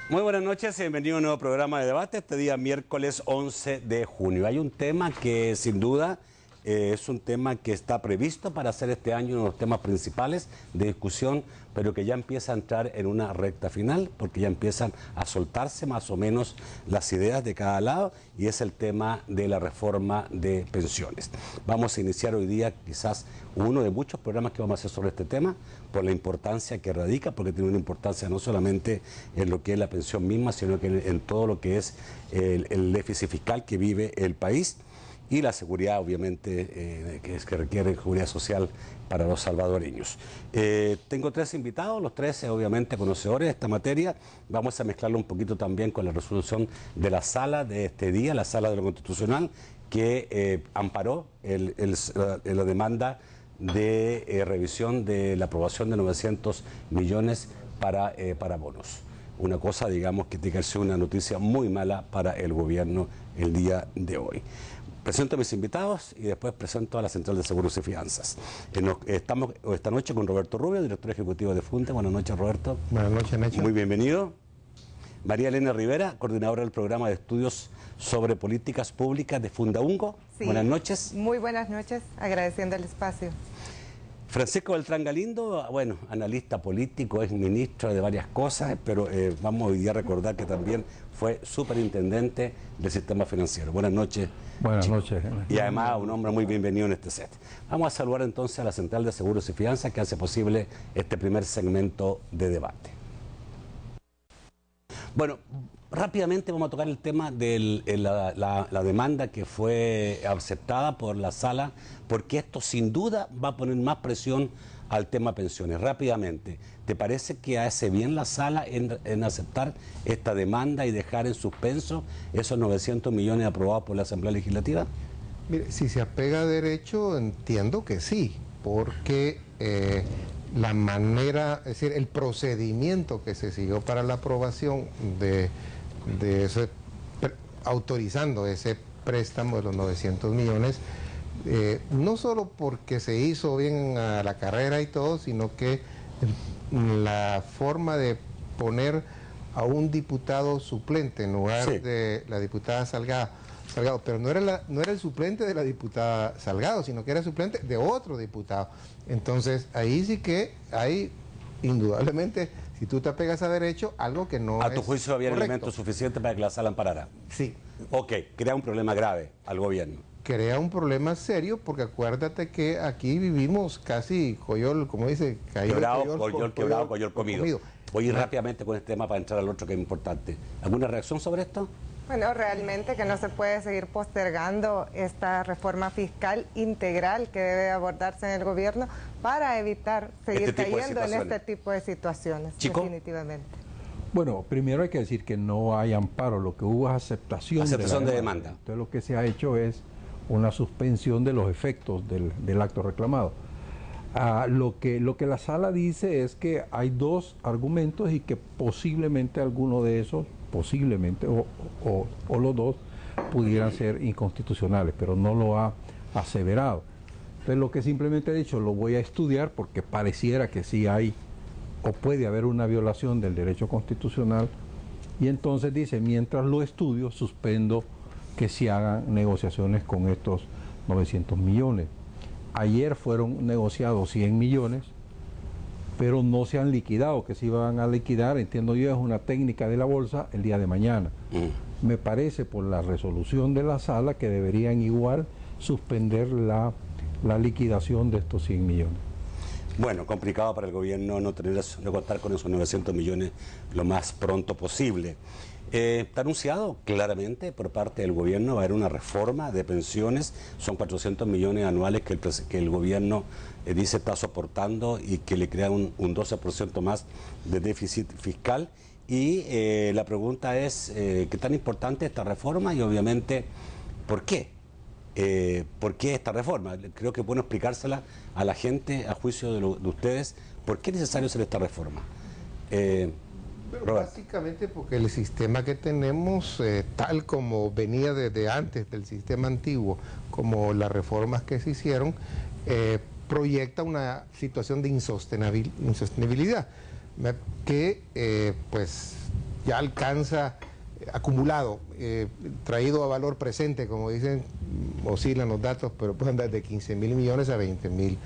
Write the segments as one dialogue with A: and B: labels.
A: Muy buenas noches y bienvenido a un nuevo programa de debate este día miércoles 11 de junio. Hay un tema que sin duda es un tema que está previsto para ser este año uno de los temas principales de discusión, pero que ya empieza a entrar en una recta final porque ya empiezan a soltarse más o menos las ideas de cada lado, y es el tema de la reforma de pensiones. Vamos a iniciar hoy día quizás uno de muchos programas que vamos a hacer sobre este tema por la importancia que radica, porque tiene una importancia no solamente en lo que es la pensión misma, sino que en todo lo que es el déficit fiscal que vive el país y la seguridad, obviamente, que requiere seguridad social para los salvadoreños. Tengo tres invitados, los tres obviamente conocedores de esta materia. Vamos a mezclarlo un poquito también con la resolución de la sala de este día, la sala de lo constitucional, que amparó la demanda de revisión de la aprobación de 900 millones para bonos. Una cosa, digamos, que tiene que ser una noticia muy mala para el gobierno el día de hoy. Presento a mis invitados y después presento a la Central de Seguros y Fianzas. Estamos esta noche con Roberto Rubio, director ejecutivo de Funte. Buenas noches, Roberto.
B: Buenas noches, Nacho.
A: Muy bienvenido. María Elena Rivera, coordinadora del programa de estudios sobre políticas públicas de Fundaungo.
C: Sí.
A: Buenas noches.
C: Muy buenas noches, agradeciendo el espacio.
A: Francisco Beltrán Galindo, bueno, analista político, es ministro de varias cosas, pero vamos hoy día a recordar que también fue superintendente del sistema financiero. Buenas noches.
B: Buenas noches.
A: Y además un hombre muy bienvenido en este set. Vamos a saludar entonces a la Central de Seguros y Fianzas que hace posible este primer segmento de debate. Bueno, rápidamente vamos a tocar el tema de la demanda que fue aceptada por la sala, porque esto sin duda va a poner más presión al tema pensiones. Rápidamente, ¿te parece que hace bien la sala en aceptar esta demanda y dejar en suspenso esos 900 millones aprobados por la Asamblea Legislativa?
B: Mire, si se apega a derecho, entiendo que sí, porque la manera, es decir, el procedimiento que se siguió para la aprobación de ese, autorizando ese préstamo de los 900 millones, no solo porque se hizo bien a la carrera y todo, sino que la forma de poner a un diputado suplente en lugar de la diputada Salgado, pero no era el suplente de la diputada Salgado, sino que era suplente de otro diputado. Entonces, ahí sí que hay, indudablemente, si tú te apegas a derecho, algo que no es
A: ¿A tu juicio había
B: correcto.
A: elementos suficientes para que la sala amparara?
B: Sí.
A: Ok, crea un problema grave al gobierno.
B: Crea un problema serio, porque acuérdate que aquí vivimos casi coyol, como dice,
A: coyol comido. Voy a ir rápidamente con este tema para entrar al otro que es importante. ¿Alguna reacción sobre esto?
C: Bueno, realmente que no se puede seguir postergando esta reforma fiscal integral que debe abordarse en el gobierno para evitar seguir cayendo en este tipo de situaciones,
A: ¿Chico?
C: definitivamente.
D: Bueno, primero hay que decir que no hay amparo, lo que hubo es aceptación
A: de demanda.
D: Entonces lo que se ha hecho es una suspensión de los efectos del acto reclamado. Lo que la sala dice es que hay dos argumentos y que posiblemente alguno de esos, posiblemente, o los dos, pudieran ser inconstitucionales, pero no lo ha aseverado. Entonces lo que simplemente ha dicho, lo voy a estudiar porque pareciera que sí hay o puede haber una violación del derecho constitucional, y entonces dice, mientras lo estudio, suspendo que se hagan negociaciones con estos 900 millones. Ayer fueron negociados 100 millones, pero no se han liquidado, que se iban a liquidar, entiendo yo, es una técnica de la bolsa el día de mañana. Me parece, por la resolución de la sala, que deberían igual suspender la liquidación de estos 100 millones.
A: Bueno, complicado para el gobierno no contar con esos 900 millones lo más pronto posible. Está anunciado claramente por parte del gobierno, va a haber una reforma de pensiones, son 400 millones anuales que el gobierno dice está soportando y que le crea un 12% más de déficit fiscal. Y la pregunta es, ¿qué tan importante es esta reforma? Y obviamente, ¿por qué? ¿Por qué esta reforma? Creo que es bueno explicársela a la gente, a juicio de ustedes, ¿por qué es necesario hacer esta reforma?
B: Pero básicamente porque el sistema que tenemos, tal como venía desde antes del sistema antiguo, como las reformas que se hicieron, proyecta una situación de insostenibilidad, que pues ya alcanza acumulado, traído a valor presente, como dicen, oscilan los datos, pero pueden dar de 15.000 millones a 20.000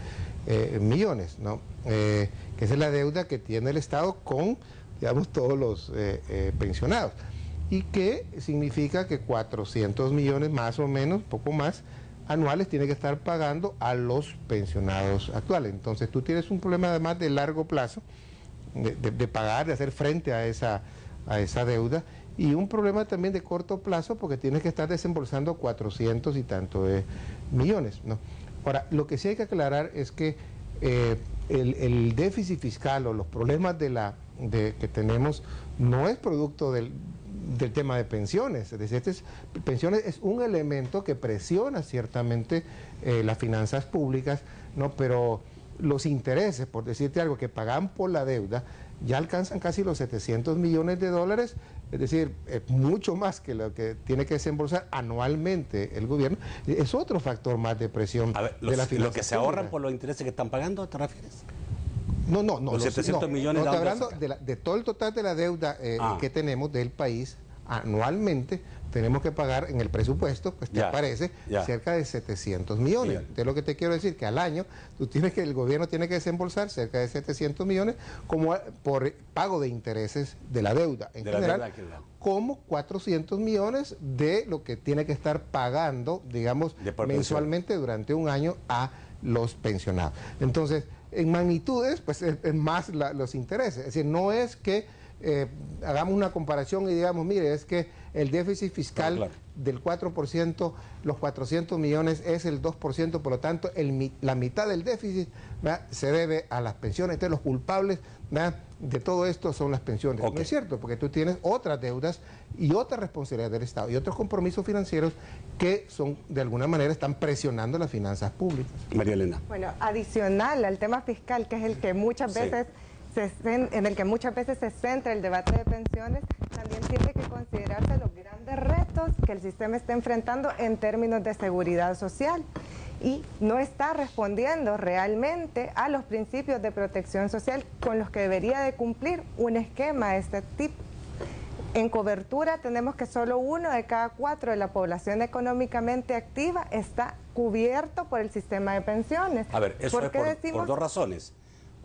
B: millones, ¿no? Que esa es la deuda que tiene el Estado con, digamos, todos los pensionados. Y que significa que 400 millones más o menos, poco más, anuales tiene que estar pagando a los pensionados actuales. Entonces tú tienes un problema además de largo plazo, de pagar, de hacer frente a esa deuda, y un problema también de corto plazo porque tienes que estar desembolsando 400 y tanto de millones, ¿no? Ahora, lo que sí hay que aclarar es que el déficit fiscal o los problemas que tenemos no es producto del tema de pensiones. Es decir, pensiones es un elemento que presiona ciertamente las finanzas públicas, ¿no? Pero los intereses, por decirte algo, que pagan por la deuda, ya alcanzan casi los 700 millones de dólares, es decir, mucho más que lo que tiene que desembolsar anualmente el gobierno. Es otro factor más de presión de la finanza.
A: ¿Lo que se ahorran por los intereses que están pagando, te refieres?
B: No,
A: los 700 millones.
B: No, estoy hablando de todo el total de la deuda que tenemos del país anualmente. Tenemos que pagar en el presupuesto, pues te aparece cerca de 700 millones. Entonces lo que te quiero decir que al año el gobierno tiene que desembolsar cerca de 700 millones como por pago de intereses de la deuda. En general, como 400 millones de lo que tiene que estar pagando, digamos, mensualmente durante un año a los pensionados. Entonces, en magnitudes, pues es más los intereses. Es decir, no es que hagamos una comparación y digamos, mire, es que el déficit fiscal del 4%, los 400 millones es el 2%, por lo tanto, la mitad del déficit, ¿verdad?, se debe a las pensiones. Entonces, los culpables, ¿verdad?, de todo esto son las pensiones. No es cierto, porque tú tienes otras deudas y otras responsabilidades del Estado y otros compromisos financieros que son, de alguna manera, están presionando las finanzas públicas.
A: María Elena.
C: Bueno, adicional al tema fiscal, que es el que muchas veces en el que muchas veces se centra el debate de pensiones, también tiene que considerarse los grandes retos que el sistema está enfrentando en términos de seguridad social y no está respondiendo realmente a los principios de protección social con los que debería de cumplir un esquema de este tipo. En cobertura tenemos que solo 1 de cada 4 de la población económicamente activa está cubierto por el sistema de pensiones.
A: A ver, eso es por dos razones.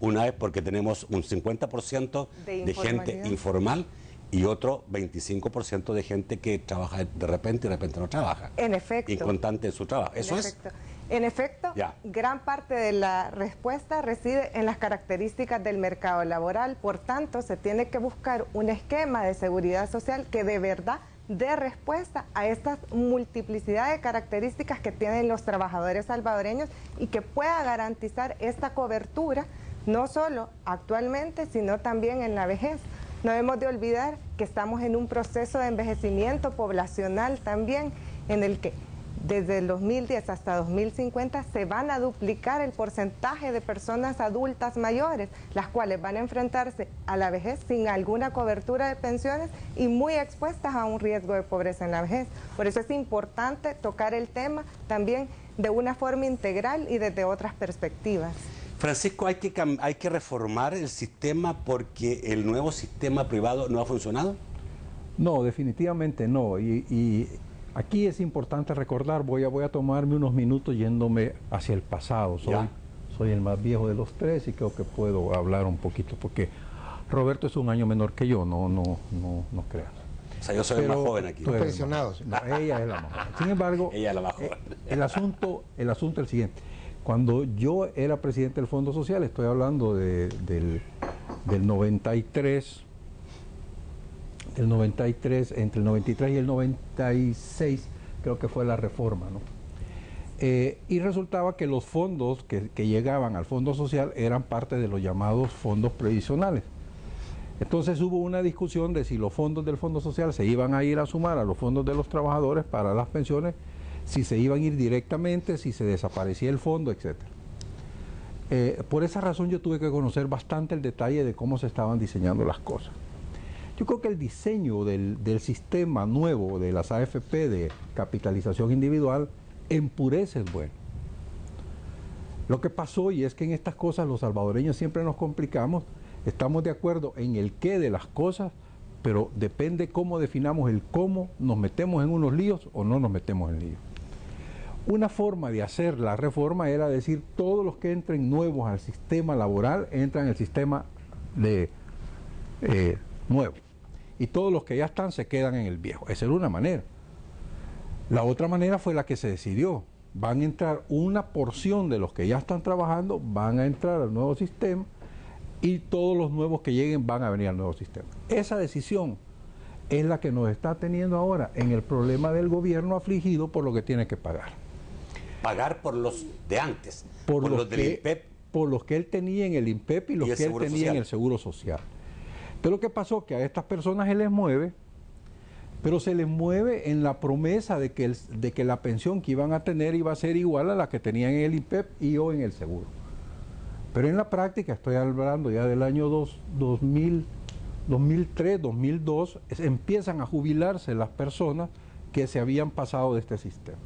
A: Una es porque tenemos un 50% de gente informal y otro 25% de gente que trabaja de repente y de repente no trabaja.
C: En efecto.
A: Inconstante en su trabajo. ¿Eso es?
C: En efecto, gran parte de la respuesta reside en las características del mercado laboral. Por tanto, se tiene que buscar un esquema de seguridad social que de verdad dé respuesta a esta multiplicidad de características que tienen los trabajadores salvadoreños y que pueda garantizar esta cobertura no solo actualmente, sino también en la vejez. No debemos de olvidar que estamos en un proceso de envejecimiento poblacional también, en el que desde el 2010 hasta 2050 se van a duplicar el porcentaje de personas adultas mayores, las cuales van a enfrentarse a la vejez sin alguna cobertura de pensiones y muy expuestas a un riesgo de pobreza en la vejez. Por eso es importante tocar el tema también de una forma integral y desde otras perspectivas.
A: Francisco, ¿hay que reformar el sistema porque el nuevo sistema privado no ha funcionado?
D: No, definitivamente no. Y aquí es importante recordar, voy a tomarme unos minutos yéndome hacia el pasado. Soy el más viejo de los tres y creo que puedo hablar un poquito, porque Roberto es un año menor que yo, no creas.
A: O sea, yo soy el más joven aquí.
B: Los pensionados.
D: No, ella es la más joven. Sin embargo,
A: ella es la más joven.
D: El asunto es el siguiente. Cuando yo era presidente del Fondo Social, estoy hablando del 93, entre el 93 y el 96, creo que fue la reforma, ¿no? Y resultaba que los fondos que llegaban al Fondo Social eran parte de los llamados fondos previsionales. Entonces hubo una discusión de si los fondos del Fondo Social se iban a ir a sumar a los fondos de los trabajadores para las pensiones, si se iban a ir directamente, si se desaparecía el fondo, etc. Por esa razón yo tuve que conocer bastante el detalle de cómo se estaban diseñando las cosas. Yo creo que el diseño del sistema nuevo de las AFP de capitalización individual empurece el bueno. Lo que pasó, y es que en estas cosas los salvadoreños siempre nos complicamos, estamos de acuerdo en el qué de las cosas, pero depende cómo definamos el cómo nos metemos en unos líos o no nos metemos en líos. Una forma de hacer la reforma era decir, todos los que entren nuevos al sistema laboral entran en el sistema nuevo, y todos los que ya están se quedan en el viejo. Esa era una manera. La otra manera fue la que se decidió. Van a entrar una porción de los que ya están trabajando, van a entrar al nuevo sistema, y todos los nuevos que lleguen van a venir al nuevo sistema. Esa decisión es la que nos está teniendo ahora en el problema del gobierno afligido por lo que tiene que pagar.
A: Pagar por los de antes, por los del INPEP.
D: Por los que él tenía en el INPEP y los que él tenía en el Seguro Social. Entonces lo que pasó es que a estas personas se les mueve, pero se les mueve en la promesa de que la pensión que iban a tener iba a ser igual a la que tenían en el INPEP y o en el Seguro. Pero en la práctica, estoy hablando ya del año 2003, 2002, empiezan a jubilarse las personas que se habían pasado de este sistema.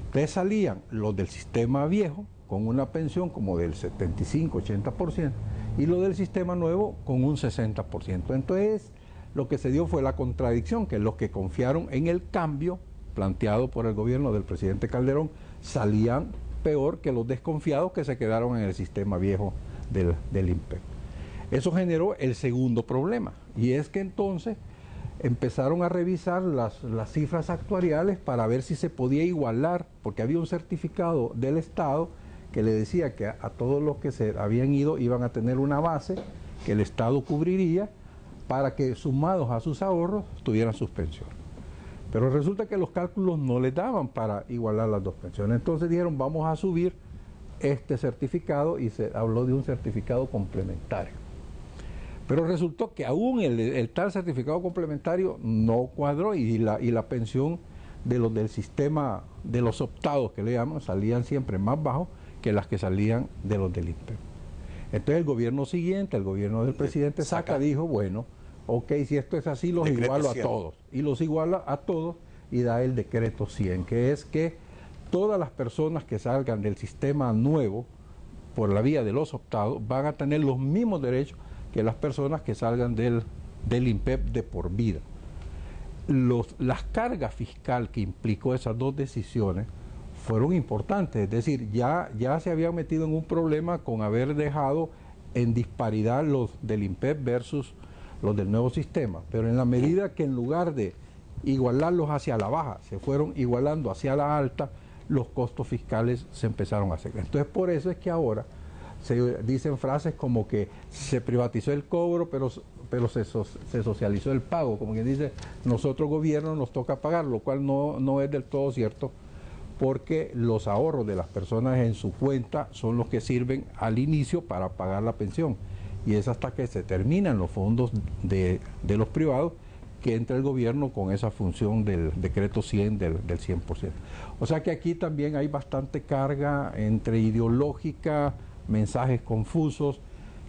D: Entonces salían los del sistema viejo con una pensión como del 75-80% y los del sistema nuevo con un 60%. Entonces lo que se dio fue la contradicción, que los que confiaron en el cambio planteado por el gobierno del presidente Calderón salían peor que los desconfiados que se quedaron en el sistema viejo del INPEP. Eso generó el segundo problema, y es que entonces empezaron a revisar las cifras actuariales para ver si se podía igualar, porque había un certificado del Estado que le decía que a todos los que se habían ido iban a tener una base que el Estado cubriría para que sumados a sus ahorros tuvieran sus pensiones. Pero resulta que los cálculos no les daban para igualar las dos pensiones. Entonces dijeron, vamos a subir este certificado, y se habló de un certificado complementario. Pero resultó que aún el tal certificado complementario no cuadró, y la pensión de los del sistema, de los optados que le llaman, salían siempre más bajos que las que salían de los del INPEP. Entonces el gobierno siguiente, el gobierno del presidente Saca, dijo, bueno, ok, si esto es así, los igualo a todos. Y los iguala a todos y da el decreto 100, que es que todas las personas que salgan del sistema nuevo por la vía de los optados van a tener los mismos derechos que las personas que salgan del INPEP de por vida. Las cargas fiscal que implicó esas dos decisiones fueron importantes, es decir, ya se habían metido en un problema con haber dejado en disparidad los del INPEP versus los del nuevo sistema, pero en la medida que en lugar de igualarlos hacia la baja, se fueron igualando hacia la alta, los costos fiscales se empezaron a hacer. Entonces por eso es que ahora se dicen frases como que se privatizó el cobro, pero se socializó el pago, como quien dice, nosotros gobierno nos toca pagar, lo cual no es del todo cierto, porque los ahorros de las personas en su cuenta son los que sirven al inicio para pagar la pensión, y es hasta que se terminan los fondos de los privados que entra el gobierno con esa función del decreto 100 del 100%. O sea que aquí también hay bastante carga entre ideológica, mensajes confusos,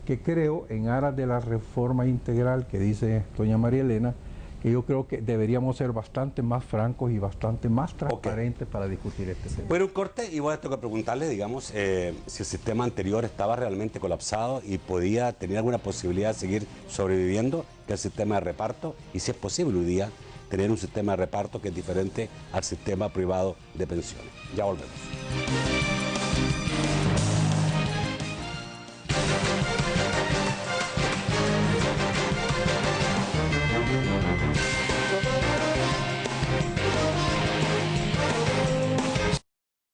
D: que creo, en aras de la reforma integral que dice doña María Elena, que yo creo que deberíamos ser bastante más francos y bastante más transparentes para discutir este tema.
A: Bueno, un corte, y voy a tener que preguntarle, digamos, si el sistema anterior estaba realmente colapsado y podía tener alguna posibilidad de seguir sobreviviendo, que el sistema de reparto, y si es posible hoy día tener un sistema de reparto que es diferente al sistema privado de pensiones. Ya volvemos.